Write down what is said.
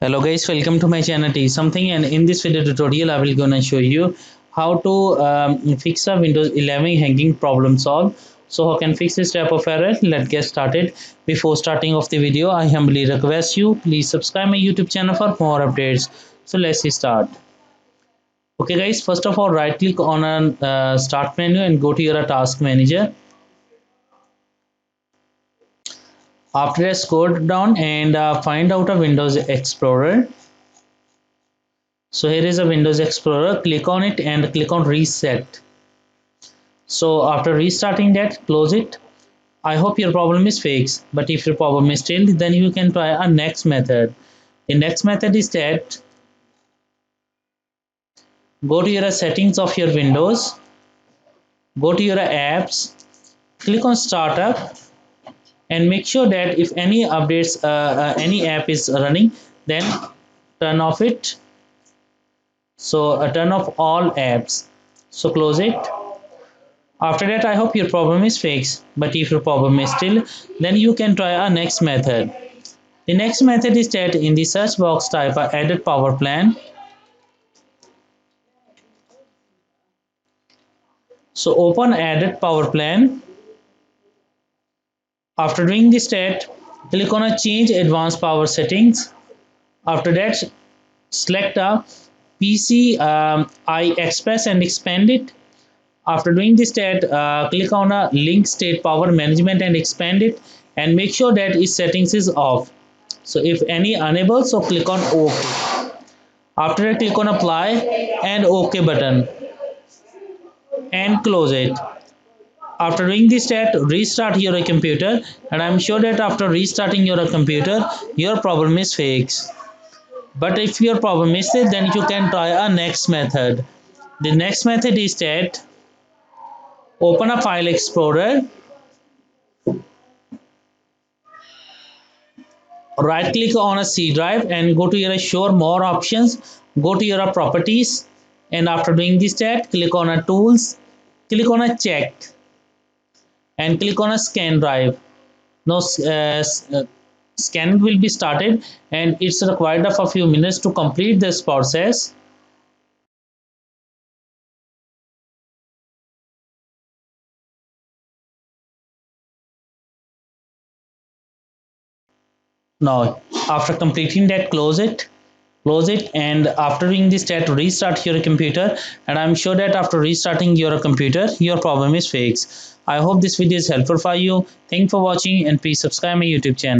Hello guys, welcome to my channel T something, and in this video tutorial I will gonna show you how to fix a Windows 11 hanging problem solve. So how can fix this type of error? Let's get started. Before starting off the video, I humbly request you please subscribe my YouTube channel for more updates. So let's start. Okay guys, first of all right click on a start menu and go to your task manager. After that scroll down and find out a Windows Explorer. So here is a Windows Explorer, click on it and click on reset. So after restarting that, close it. I hope your problem is fixed, but if your problem is still, then you can try a next method. The next method is that go to your settings of your Windows, go to your apps, click on startup and make sure that if any updates, any app is running, then turn off it. So turn off all apps. So close it. After that, I hope your problem is fixed, but if your problem is still, then you can try a next method. The next method is that in the search box type a added power plan. So open added power plan. After doing this step, click on a change advanced power settings. After that, select a PCI Express and expand it. After doing this step, click on a link state power management and expand it and make sure that its settings is off. So if any unable, so click on OK. After that, click on apply and OK button and close it. After doing this step, restart your computer, and I'm sure that after restarting your computer, your problem is fixed. But if your problem is still, then you can try a next method. The next method is that open a file explorer, right click on a C drive and go to your show more options, go to your properties, and after doing this step, click on a tools, click on a check and click on a scan drive. Now scanning will be started and it's required of a few minutes to complete this process. Now after completing that, close it, and after doing this step, restart your computer, and I'm sure that after restarting your computer your problem is fixed. I hope this video is helpful for you. Thank you for watching and please subscribe my YouTube channel.